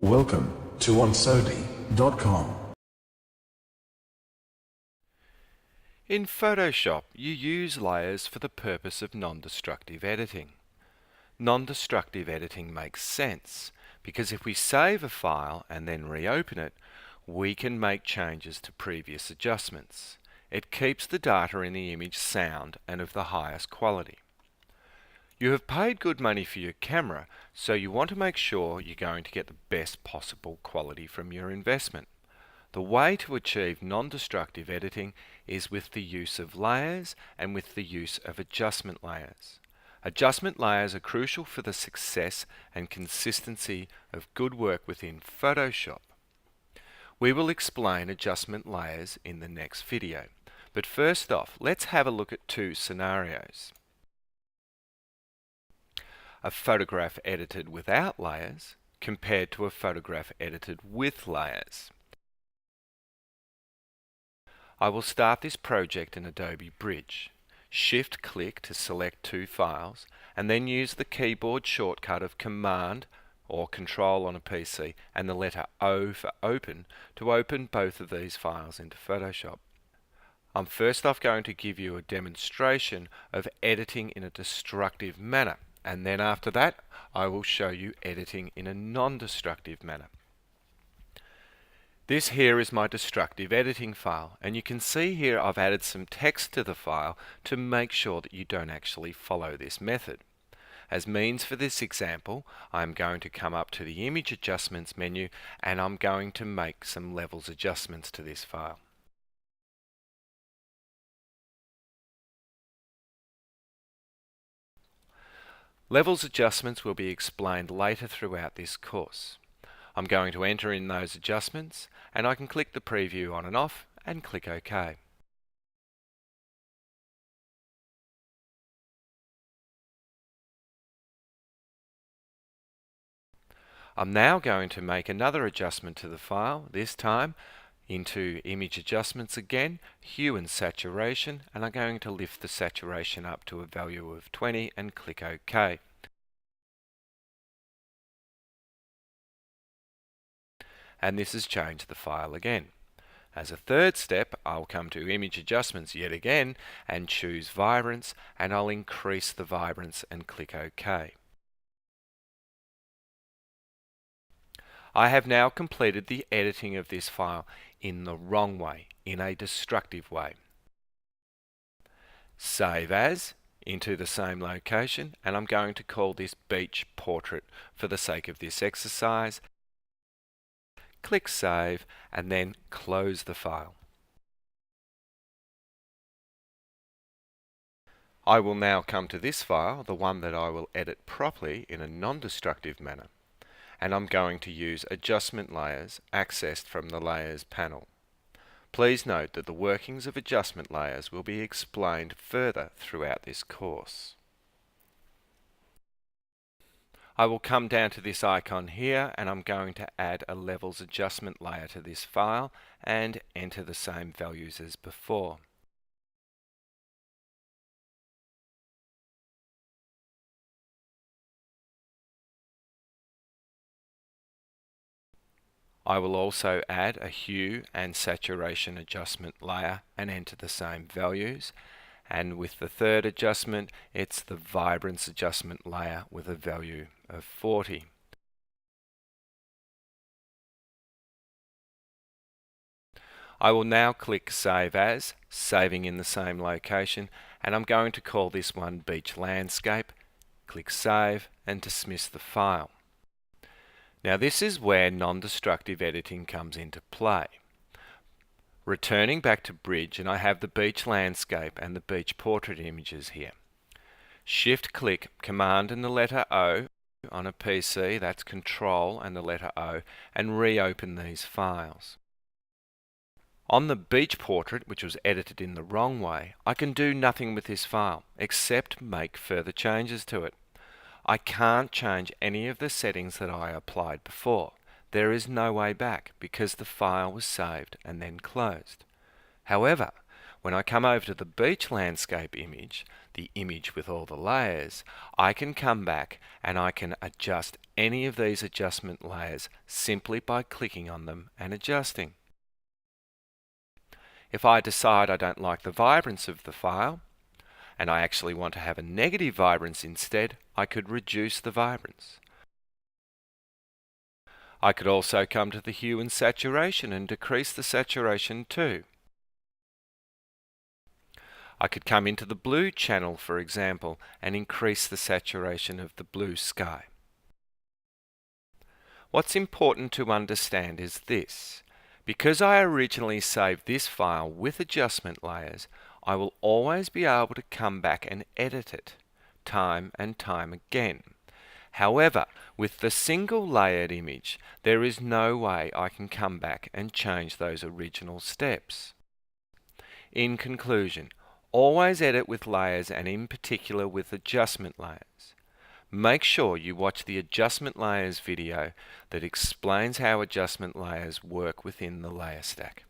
Welcome to onSodi.com. In Photoshop, you use layers for the purpose of non-destructive editing. Non-destructive editing makes sense because if we save a file and then reopen it, we can make changes to previous adjustments. It keeps the data in the image sound and of the highest quality. You have paid good money for your camera, so you want to make sure you're going to get the best possible quality from your investment. The way to achieve non-destructive editing is with the use of layers and with the use of adjustment layers. Adjustment layers are crucial for the success and consistency of good work within Photoshop. We will explain adjustment layers in the next video, but first off, let's have a look at two scenarios. A photograph edited without layers compared to a photograph edited with layers. I will start this project in Adobe Bridge. Shift-click to select two files and then use the keyboard shortcut of Command or Control on a PC and the letter O for Open to open both of these files into Photoshop. I'm first off going to give you a demonstration of editing in a destructive manner, and then after that I will show you editing in a non-destructive manner. This here is my destructive editing file, and you can see here I've added some text to the file to make sure that you don't actually follow this method. As means for this example, I'm going to come up to the Image Adjustments menu and I'm going to make some levels adjustments to this file. Levels adjustments will be explained later throughout this course. I'm going to enter in those adjustments and I can click the preview on and off and click OK. I'm now going to make another adjustment to the file, this time into Image Adjustments again, Hue and Saturation, and I'm going to lift the saturation up to a value of 20 and click OK. And this has changed the file again. As a third step, I'll come to Image Adjustments yet again and choose Vibrance, and I'll increase the vibrance and click OK. I have now completed the editing of this file in the wrong way, in a destructive way. Save as into the same location, and I'm going to call this Beach Portrait for the sake of this exercise. Click Save and then close the file. I will now come to this file, the one that I will edit properly in a non-destructive manner, and I'm going to use adjustment layers accessed from the Layers panel. Please note that the workings of adjustment layers will be explained further throughout this course. I will come down to this icon here and I'm going to add a levels adjustment layer to this file and enter the same values as before. I will also add a hue and saturation adjustment layer and enter the same values. And with the third adjustment, it's the vibrance adjustment layer with a value of 40. I will now click Save As, saving in the same location, and I'm going to call this one Beach Landscape. Click Save and dismiss the file. Now this is where non-destructive editing comes into play. Returning back to Bridge, and I have the beach landscape and the beach portrait images here. Shift-click Command and the letter O on a PC, that's Control and the letter O, and reopen these files. On the beach portrait, which was edited in the wrong way, I can do nothing with this file except make further changes to it. I can't change any of the settings that I applied before. There is no way back because the file was saved and then closed. However, When I come over to the beach landscape image, the image with all the layers, I can come back and I can adjust any of these adjustment layers simply by clicking on them and adjusting. If I decide I don't like the vibrance of the file, and I actually want to have a negative vibrance instead, I could reduce the vibrance. I could also come to the hue and saturation and decrease the saturation too. I could come into the blue channel, for example, and increase the saturation of the blue sky. What's important to understand is this. Because I originally saved this file with adjustment layers, I will always be able to come back and edit it, time and time again. However, with the single layered image, there is no way I can come back and change those original steps. In conclusion, always edit with layers and in particular with adjustment layers. Make sure you watch the adjustment layers video that explains how adjustment layers work within the layer stack.